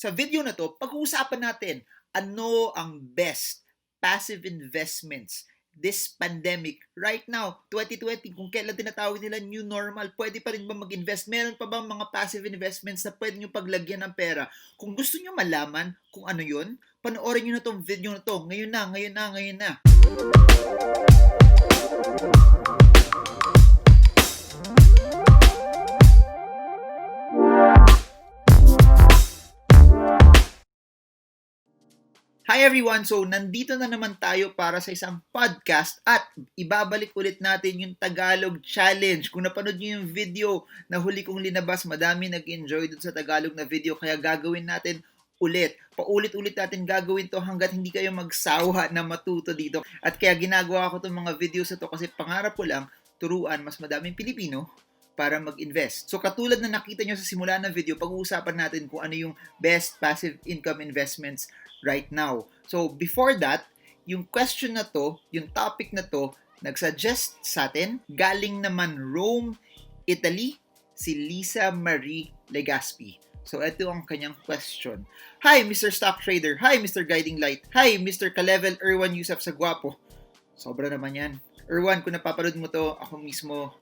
Sa video na to, pag-uusapan natin ano ang best passive investments this pandemic right now, 2020, kung kailan tinatawag nila new normal, pwede pa rin ba mag-invest? Meron pa bang mga passive investments na pwede nyo paglagyan ng pera? Kung gusto nyo malaman kung ano yun, panoorin nyo na tong video na to. Ngayon na. Hi everyone! So, nandito na naman tayo para sa isang podcast at ibabalik ulit natin yung Tagalog Challenge. Kung napanood nyo yung video na huli kong linabas, madami nag-enjoy dun sa Tagalog na video, kaya gagawin natin ulit. Paulit-ulit natin gagawin to hanggat hindi kayo magsawa na matuto dito. At kaya ginagawa ko itong mga videos na to kasi pangarap ko lang turuan mas madaming Pilipino para mag-invest. So katulad na nakita nyo sa simula ng video, pag-uusapan natin kung ano yung best passive income investments right now. So before that, yung question na to, yung topic na to, nagsuggest sa atin, galing naman Rome, Italy, si Lisa Marie Legaspi. So ito ang kanyang question. Hi Mr. Stock Trader, hi Mr. Guiding Light, hi Mr. Kalevel Erwan Yusuf sa Guwapo. Sobra naman yan. Erwan, kung napapanood mo to, ako mismo,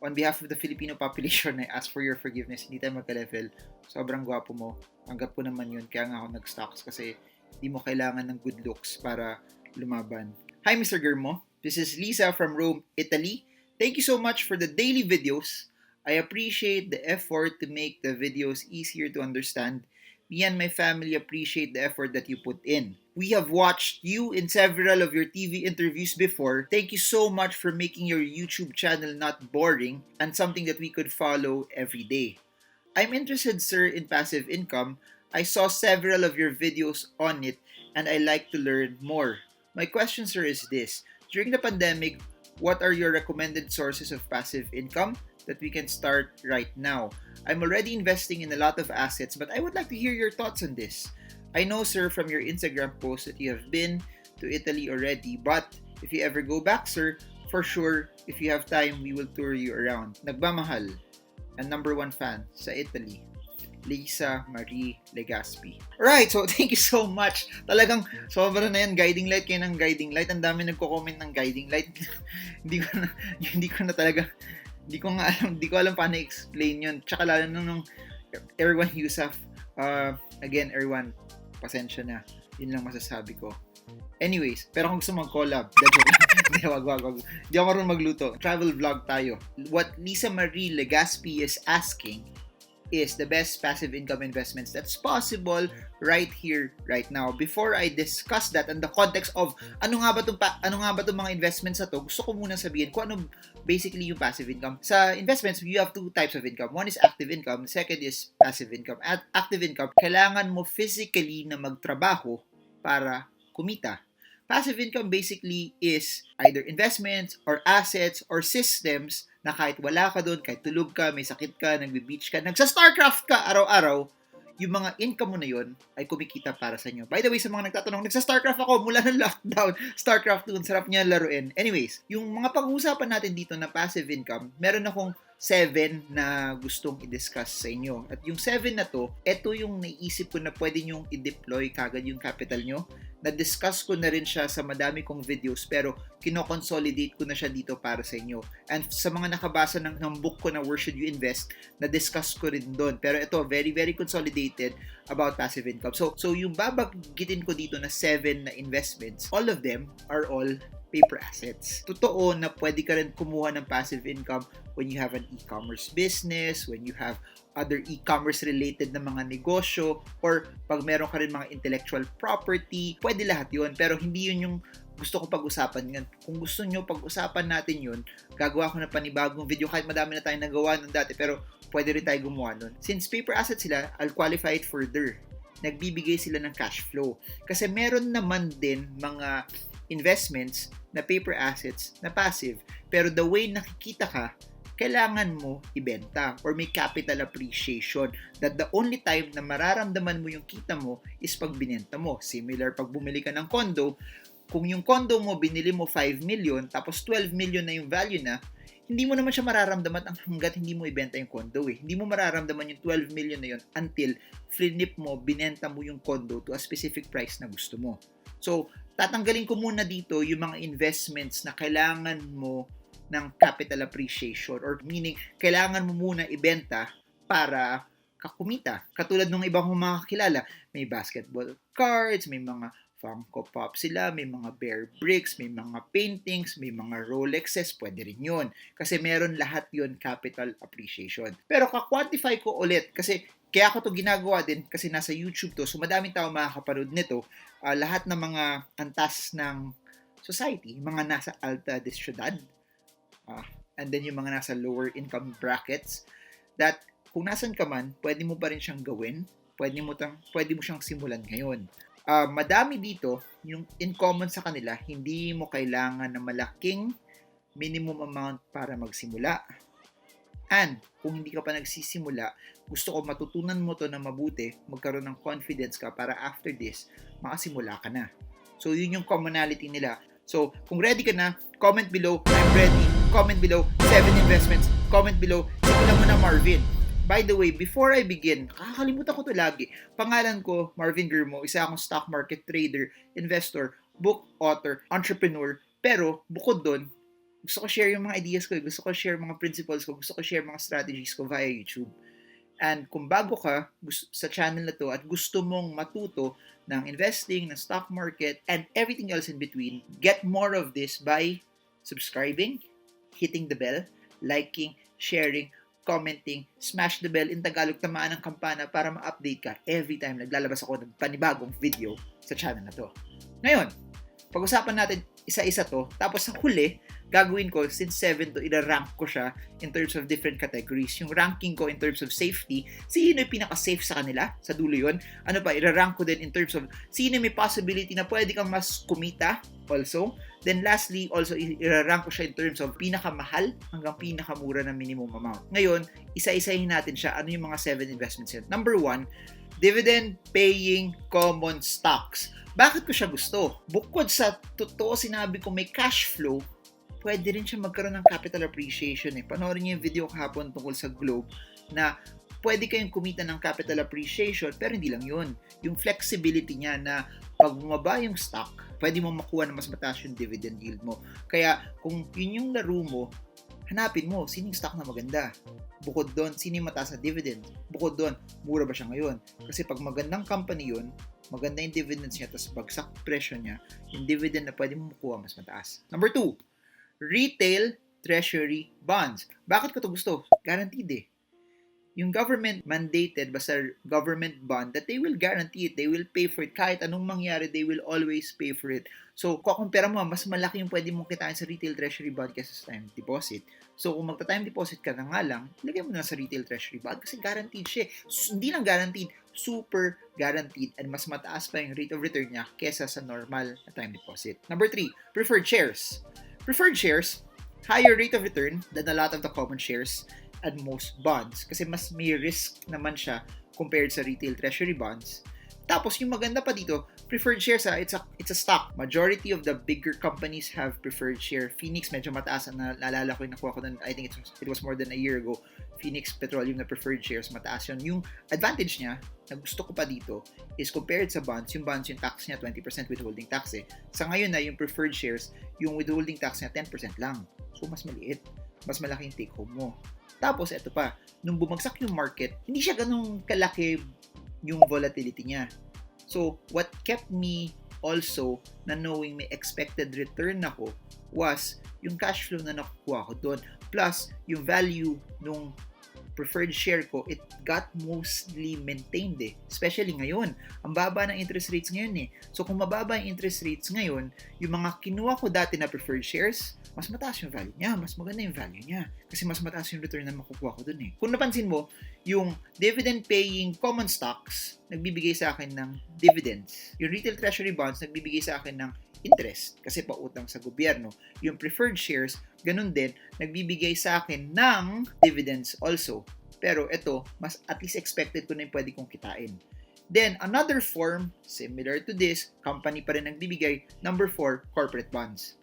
on behalf of the Filipino population, I ask for your forgiveness. Hindi tayo magka-level. Sobrang gwapo mo. Tanggap ko naman yun. Kaya nga ako nag-stocks kasi di mo kailangan ng good looks para lumaban. Hi, Mr. Germo. This is Lisa from Rome, Italy. Thank you so much for the daily videos. I appreciate the effort to make the videos easier to understand. Me and my family appreciate the effort that you put in. We have watched you in several of your TV interviews before. Thank you so much for making your YouTube channel not boring and something that we could follow every day. I'm interested, sir, in passive income. I saw several of your videos on it and I like to learn more. My question, sir, is this. During the pandemic, what are your recommended sources of passive income that we can start right now? I'm already investing in a lot of assets, but I would like to hear your thoughts on this. I know, sir, from your Instagram post that you have been to Italy already, but if you ever go back, sir, for sure, if you have time, we will tour you around. Nagmamahal, and number one fan sa Italy, Lisa Marie Legaspi. Alright, so thank you so much. Talagang sobra na yan, guiding light kayo ng guiding light. Ang dami nagko-comment ng guiding light. hindi ko alam paano i-explain yun. Tsaka lalo nung Erwan Yusuf. Again, Erwan, pasensya na. Yun lang masasabi ko. Anyways, pero kung gusto mag-collab, wag. Di ako marunong magluto. Travel vlog tayo. What Lisa Marie Legaspi is asking is the best passive income investments that's possible right here, right now. Before I discuss that and the context of ano nga ba itong mga investments na to, gusto ko muna sabihin kung ano basically yung passive income. Sa investments, you have two types of income. One is active income, second is passive income. At active income, kailangan mo physically na magtrabaho para kumita. Passive income basically is either investments or assets or systems na kahit wala ka doon, kahit tulog ka, may sakit ka, nagbe-beach ka, nagsa-StarCraft ka araw-araw, yung mga income mo na yun ay kumikita para sa inyo. By the way, sa mga nagtatanong, nagsa-StarCraft ako mula ng lockdown. StarCraft 2, sarap niya laruin. Anyways, yung mga pag-uusapan natin dito na passive income, meron akong 7 na gustong i-discuss sa inyo. At yung 7 na to, ito yung naisip ko na pwede nyong i-deploy kagad yung capital nyo. Na-discuss ko na rin siya sa madami kong videos pero kino-consolidate ko na siya dito para sa inyo. And sa mga nakabasa ng book ko na Where Should You Invest, na-discuss ko rin doon. Pero ito, very, very consolidated about passive income. So yung babanggitin ko dito na 7 na investments, all of them are all paper assets. Totoo na pwede ka rin kumuha ng passive income when you have an e-commerce business, when you have other e-commerce related na mga negosyo, or pag meron ka rin mga intellectual property, pwede lahat yun. Pero hindi yun yung gusto ko pag-usapan ngayon. Kung gusto nyo pag-usapan natin yun, gagawa ko na panibagong video kahit madami na tayong nagawa nun dati, pero pwede rin tayo gumawa nun. Since paper assets sila, I'll qualify it further. Nagbibigay sila ng cash flow. Kasi meron naman din mga investments na paper assets na passive. Pero the way nakikita ka, kailangan mo ibenta or may capital appreciation that the only time na mararamdaman mo yung kita mo is pag binenta mo. Similar pag bumili ka ng condo, kung yung condo mo binili mo 5 million tapos 12 million na yung value na, hindi mo naman siya mararamdaman hanggat hindi mo ibenta yung condo eh. Hindi mo mararamdaman yung 12 million na yun until flip mo, binenta mo yung condo to a specific price na gusto mo. So, tatanggalin ko muna dito yung mga investments na kailangan mo ng capital appreciation or meaning, kailangan mo muna ibenta para kakumita. Katulad ng ibang mga kilala, may basketball cards, may mga Funko Pop sila, may mga Bear Bricks, may mga paintings, may mga Rolexes, pwede rin yun. Kasi meron lahat yun capital appreciation. Pero ka-quantify ko ulit kasi kaya ako to ginagawa din kasi nasa YouTube to. So madaming tao makakapanood nito. Lahat ng mga antas ng society, mga nasa alta de ciudad, and then yung mga nasa lower income brackets, that kung nasan ka man, pwede mo pa rin siyang gawin, pwede mo siyang simulan ngayon. Madami dito, yung in common sa kanila, hindi mo kailangan ng malaking minimum amount para magsimula. And kung hindi ka pa nagsisimula, gusto ko matutunan mo to na mabuti, magkaroon ng confidence ka para after this, makasimula ka na. So yun yung commonality nila. So kung ready ka na, comment below, I'm ready. Comment below, 7 investments. Comment below, simulan mo na Marvin. By the way, before I begin, kakalimutan ko to lagi. Pangalan ko, Marvin Germo, isa akong stock market trader, investor, book author, entrepreneur. Pero, bukod doon, gusto ko share yung mga ideas ko, gusto ko share mga principles ko, gusto ko share mga strategies ko via YouTube. And kung bago ka sa channel na to at gusto mong matuto ng investing, ng stock market, and everything else in between, get more of this by subscribing, hitting the bell, liking, sharing, commenting, smash the bell, in Tagalog, tamaan ng kampana para ma-update ka every time naglalabas ako ng panibagong video sa channel na to. Ngayon, pag-usapan natin isa-isa to, tapos sa huli, gagawin ko, since 7 to, ira-rank ko siya in terms of different categories. Yung ranking ko in terms of safety, sino yung pinaka-safe sa kanila? Sa dulo yun. Ano pa, ira-rank ko din in terms of sino may possibility na pwede kang mas kumita also. Then lastly, also ira-rank ko siya in terms of pinakamahal hanggang pinakamura na minimum amount. Ngayon, isa-isahin natin siya. Ano yung mga 7 investments yun? Number 1, dividend-paying common stocks. Bakit ko siya gusto? Bukod sa totoo sinabi ko may cash flow, pwede rin siya magkaroon ng capital appreciation eh. Panoorin niyo yung video kahapon tungkol sa Globe na pwede kayong kumita ng capital appreciation pero hindi lang yun. Yung flexibility niya na pag bumaba yung stock, pwede mo makuha na mas mataas yung dividend yield mo. Kaya kung yun yung laro mo, hanapin mo, sino yung stock na maganda? Bukod doon, sino yung mataas na dividend? Bukod doon, mura ba siya ngayon? Kasi pag magandang company yun, maganda yung dividends niya, tapos bagsak presyo niya, yung dividend na pwede mo makuha mas mataas. Number 2, retail treasury bonds. Bakit ko to gusto? Guaranteed eh. Yung government mandated, basta government bond, that they will guarantee it, they will pay for it. Kahit anong mangyari, they will always pay for it. So, kukumpara mo, mas malaki yung pwede mong kitain sa retail treasury bond kaysa sa time deposit. So, kung magta-time deposit ka na nga lang, ilagay mo na sa retail treasury bond kasi guaranteed siya. Hindi lang guaranteed, super guaranteed and mas mataas pa yung rate of return niya kaysa sa normal na time deposit. Number 3, preferred shares. Preferred shares, higher rate of return than a lot of the common shares and most bonds kasi mas may risk naman siya compared sa retail treasury bonds. Tapos yung maganda pa dito, preferred shares it's a stock. Majority of the bigger companies have preferred share. Phoenix medyo mataas, naalala ko yung nakuha ko nun, I think it was more than a year ago. Phoenix Petroleum na preferred shares, mataas yun. Yung advantage niya, na gusto ko pa dito, is compared sa bonds, yung tax niya 20% withholding tax eh. Sa ngayon na yung preferred shares, yung withholding tax niya 10% lang. So mas maliit, mas malaki yung take home mo. Tapos eto pa, nung bumagsak yung market, hindi siya ganun kalaki yung volatility niya. So, what kept me also na knowing may expected return ako was yung cash flow na nakukuha ko doon. Plus, yung value nung preferred share ko, it got mostly maintained eh. Especially ngayon. Ang baba ng interest rates ngayon eh. So, kung mababa yung interest rates ngayon, yung mga kinuha ko dati na preferred shares, mas mataas yung value niya, mas maganda yung value niya. Kasi mas mataas yung return na makukuha ko dun eh. Kung napansin mo, yung dividend-paying common stocks, nagbibigay sa akin ng dividends. Yung retail treasury bonds, nagbibigay sa akin ng interest kasi pautang sa gobyerno. Yung preferred shares, ganun din, nagbibigay sa akin ng dividends also. Pero ito, mas at least expected ko na yung pwede kong kitain. Then, another form, similar to this, company pa rin nagbibigay, number 4, corporate bonds.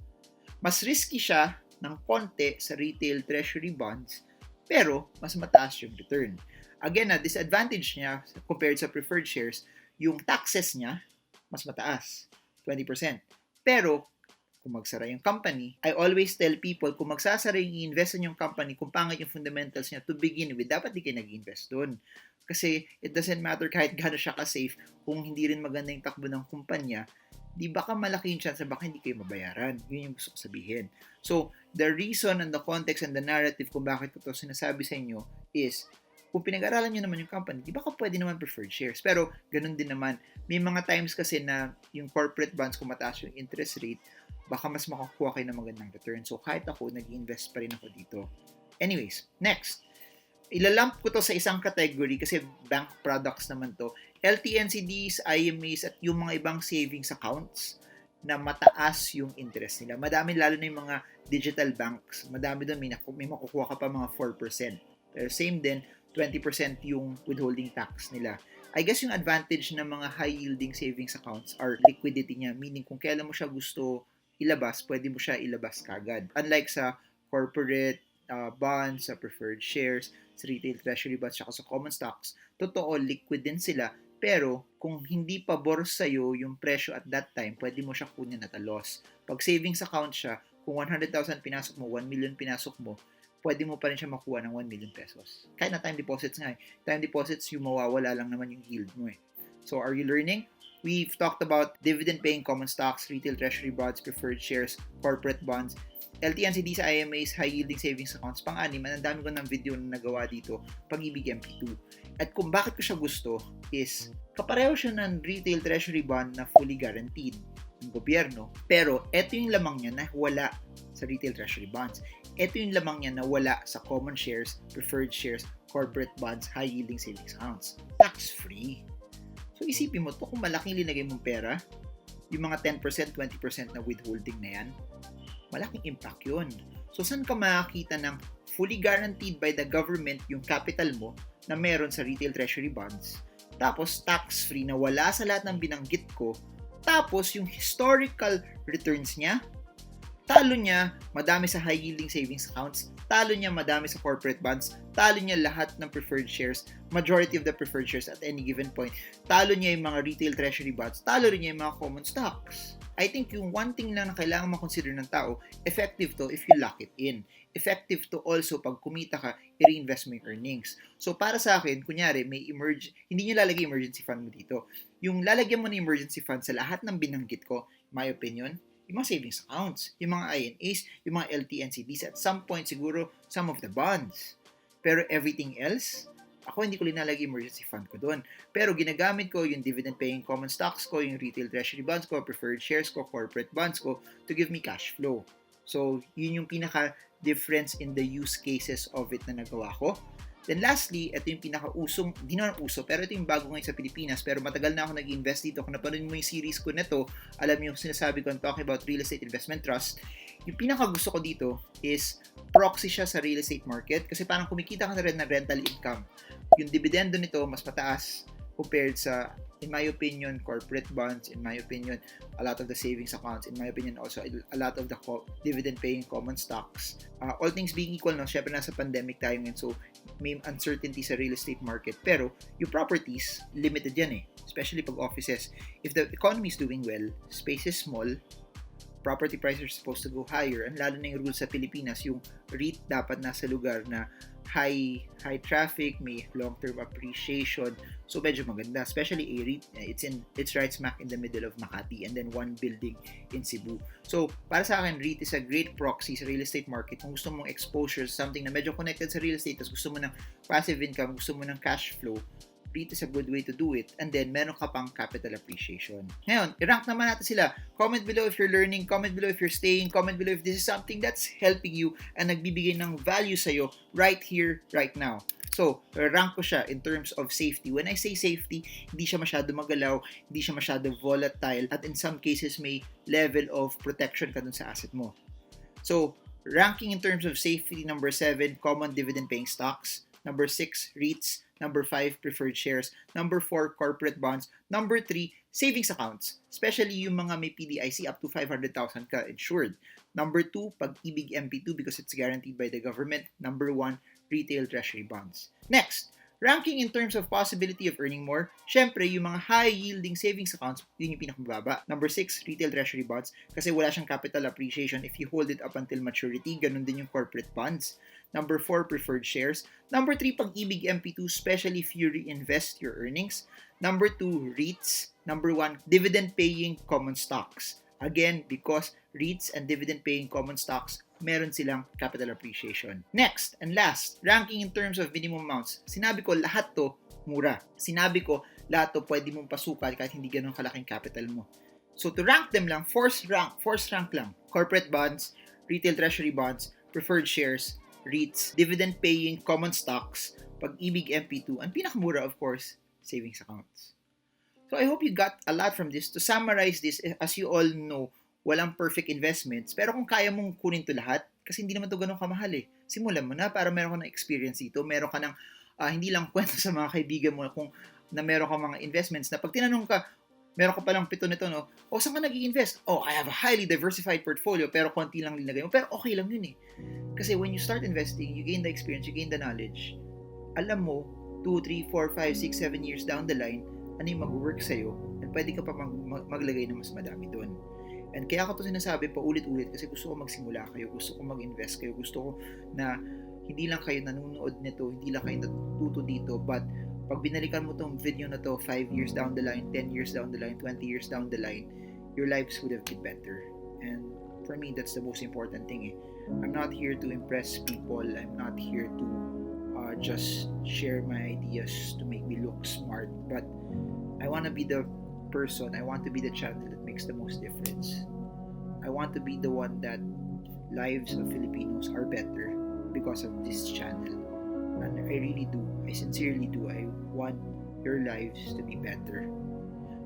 Mas risky siya ng konti sa retail treasury bonds, pero mas mataas yung return. Again, na disadvantage niya compared sa preferred shares, yung taxes niya mas mataas, 20%. Pero kung magsara yung company, I always tell people, kung magsasara yung i-invest yung company, kung pangit yung fundamentals niya to begin with, dapat di kayo nag-invest doon. Kasi it doesn't matter kahit gano'n siya ka-safe, kung hindi rin maganda yung takbo ng kumpanya, di baka malaki yung chance na baka hindi kayo mabayaran. Yun yung gusto ko sabihin. So, the reason and the context and the narrative kung bakit ko ito sinasabi sa inyo is, kung pinag-aralan nyo naman yung company, di ba pwede naman preferred shares? Pero, ganun din naman. May mga times kasi na yung corporate bonds, kung mataas yung interest rate, baka mas makakuha kayo ng magandang return. So, kahit ako, nag-invest pa rin ako dito. Anyways, next. Ilalamp ko to sa isang category kasi bank products naman to. LTNCDs, IMAs, at yung mga ibang savings accounts na mataas yung interest nila. Madami, lalo na yung mga digital banks. Madami doon, may makukuha ka pa mga 4%. Pero same din, 20% yung withholding tax nila. I guess yung advantage ng mga high-yielding savings accounts are liquidity niya. Meaning, kung kailan mo siya gusto ilabas, pwede mo siya ilabas kagad. Unlike sa corporate bonds, sa preferred shares, sa retail treasury bonds, saka sa common stocks, totoo, liquid din sila. Pero, kung hindi pabor sa'yo yung presyo at that time, pwede mo siya kunin at a loss. Pag savings account siya, kung 100,000 pinasok mo, 1 million pinasok mo, pwede mo pa rin siya makuha ng 1 million pesos. Kahit na time deposits nga eh. Time deposits, yung mawawala lang naman yung yield mo eh. So, are you learning? We've talked about dividend-paying common stocks, retail treasury bonds, preferred shares, corporate bonds, LTNCDs, IMAs, high-yielding savings accounts. Pang-anim, ang dami ko ng video na nagawa dito, Pag-ibig MP2. At kung bakit ko siya gusto is, kapareho siya ng retail treasury bond na fully guaranteed ng gobyerno. Pero, eto yung lamang niya na wala sa retail treasury bonds. Ito yung lamang niya na wala sa common shares, preferred shares, corporate bonds, high-yielding savings accounts. Tax-free. So, isipin mo to, kung malaking linagay mong pera, yung mga 10%, 20% na withholding na yan, malaking impact yun. So, saan ka makakita ng fully guaranteed by the government yung capital mo na meron sa retail treasury bonds, tapos tax-free na wala sa lahat ng binanggit ko, tapos yung historical returns niya, talo niya madami sa high-yielding savings accounts, talo niya madami sa corporate bonds, talo niya lahat ng preferred shares, majority of the preferred shares at any given point, talo niya yung mga retail treasury bonds, talo rin niya yung mga common stocks. I think yung one thing lang na kailangan makonsider ng tao, effective to if you lock it in. Effective to also pag kumita ka, i-reinvest mo yung earnings. So para sa akin, kunyari, hindi nyo lalagay emergency fund mo dito. Yung lalagyan mo ng emergency fund sa lahat ng binanggit ko, my opinion, yung mga savings accounts, yung mga INAs, yung mga LTNCDs, at some point siguro, some of the bonds. Pero everything else, ako hindi ko linalagay emergency fund ko doon. Pero ginagamit ko yung dividend-paying common stocks ko, yung retail treasury bonds ko, preferred shares ko, corporate bonds ko, to give me cash flow. So, yun yung pinaka-difference in the use cases of it na nagawa ko. Then lastly, ito yung pinaka-usong, di naman uso, pero ito yung bago ngayon sa Pilipinas, pero matagal na ako nag-invest dito. Kung napanood mo yung series ko na to, alam yung sinasabi ko, I'm talking about real estate investment trust. Yung pinaka-gusto ko dito is proxy siya sa real estate market kasi parang kumikita ka na rin ng rental income. Yung dividendo nito mas mataas compared sa, in my opinion, corporate bonds, in my opinion, a lot of the savings accounts, in my opinion also, a lot of the dividend-paying common stocks. All things being equal, no? Syempre nasa pandemic tayo ngayon, so may uncertainty sa real estate market. Pero yung properties, limited yan eh. Especially pag offices. If the economy is doing well, space is small, property prices are supposed to go higher, and lalo na yung rules sa Pilipinas, yung REIT dapat nasa lugar na high traffic, may long-term appreciation. So medyo maganda, especially a REIT, it's right smack in the middle of Makati and then one building in Cebu. So para sa akin, REIT is a great proxy sa real estate market. Kung gusto mong exposure sa something na medyo connected sa real estate, tapos gusto mo ng passive income, gusto mo ng cash flow, REIT is a good way to do it. And then, meron ka pang capital appreciation. Ngayon, i-rank naman natin sila. Comment below if you're learning. Comment below if you're staying. Comment below if this is something that's helping you and nagbibigay ng value sa'yo right here, right now. So, rank ko siya in terms of safety. When I say safety, hindi siya masyado magalaw, hindi siya masyado volatile, at in some cases, may level of protection ka dun sa asset mo. So, ranking in terms of safety, number 7, common dividend-paying stocks. Number 6, REITs. Number 5, preferred shares. Number 4, corporate bonds. Number 3, savings accounts. Especially yung mga may PDIC up to 500,000 ka insured. Number 2, Pag-ibig MP2 because it's guaranteed by the government. Number 1, retail treasury bonds. Next, ranking in terms of possibility of earning more, syempre, yung mga high-yielding savings accounts, yun yung pinakamababa. Number 6, retail treasury bonds kasi wala siyang capital appreciation if you hold it up until maturity. Ganun din yung corporate bonds. Number 4, preferred shares. Number 3, Pag-ibig MP2, especially if you reinvest your earnings. Number 2, REITs. Number 1, dividend-paying common stocks. Again, because REITs and dividend-paying common stocks, meron silang capital appreciation. Next and last, ranking in terms of minimum amounts. Sinabi ko, lahat to mura. Sinabi ko, lahat to pwede mong pasukan kahit hindi ganun kalaking capital mo. So to rank them lang, force rank lang. Corporate bonds, retail treasury bonds, preferred shares, REITs, dividend-paying common stocks, Pag-ibig MP2, and pinakamura, of course, savings accounts. So I hope you got a lot from this. To summarize this, as you all know, walang perfect investments. Pero kung kaya mong kunin to lahat, kasi hindi naman to ganun kamahal eh. Simulan mo na para meron ka ng experience dito. Meron ka ng, hindi lang kwento sa mga kaibigan mo kung na meron ka mga investments na pag tinanong ka, meron ka palang 7 nito, no? O, saan ka nag-i-invest? Oh, I have a highly diversified portfolio, pero konti lang nilagay mo. Pero okay lang yun eh. Kasi when you start investing, you gain the experience, you gain the knowledge. Alam mo, 2, 3, 4, 5, 6, 7 years down the line, ano yung mag-work sa'yo, and pwede ka pa maglagay ng mas madami doon. And kaya ko ito sinasabi pa ulit-ulit kasi gusto ko magsimula kayo, gusto ko mag-invest kayo, gusto ko na hindi lang kayo nanonood nito, hindi lang kayo natututo dito, but pag binalikan mo tong video na to 5 years down the line, 10 years down the line, 20 years down the line, your lives would have been better. And for me, that's the most important thing. I'm not here to impress people. I'm not here to just share my ideas to make me look smart, but I want to be the person, I want to be the channel that makes the most difference. I want to be the one that lives of Filipinos are better because of this channel. And I really do, I sincerely do, I want your lives to be better.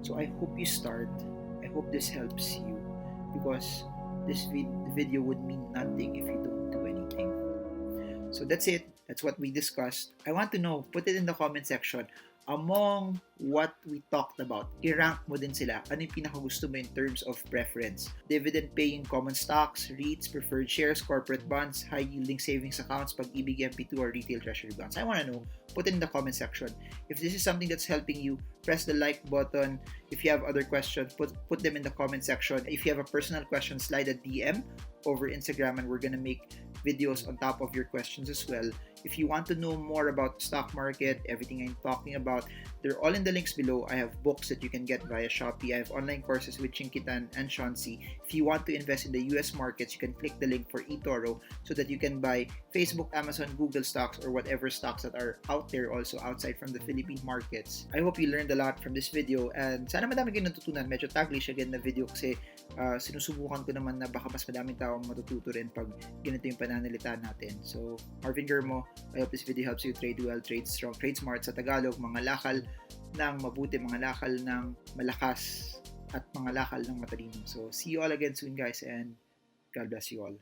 So I hope you start. I hope this helps you because this video would mean nothing if you don't do anything. So that's it. That's what we discussed. I want to know, put it in the comment section. Among what we talked about, i-rank mo din sila. Ano yung pinakagusto mo in terms of preference? Dividend-paying common stocks, REITs, preferred shares, corporate bonds, high-yielding savings accounts, Pag-ibig MP2, or retail treasury bonds. I want to know. Put it in the comment section. If this is something that's helping you, press the like button. If you have other questions, put them in the comment section. If you have a personal question, slide a DM over Instagram and we're gonna make videos on top of your questions as well. If you want to know more about the stock market, everything I'm talking about, they're all in the links below. I have books that you can get via Shopee. I have online courses with Chinkitan and Chauncey. If you want to invest in the US markets, you can click the link for eToro so that you can buy Facebook, Amazon, Google stocks, or whatever stocks that are out there also outside from the Philippine markets. I hope you learned a lot from this video and sana madami kayong natutunan. Medyo taglish again na video kasi sinusubukan ko naman na baka mas madaming tao matututo rin pag ganito yung pananalita natin. So, Marvin Germo, I hope this video helps you trade well, trade strong, trade smart. Sa Tagalog, mga lakal ng mabuti, mga lakal ng malakas, at mga lakal ng matalino. So, see you all again soon guys and God bless you all.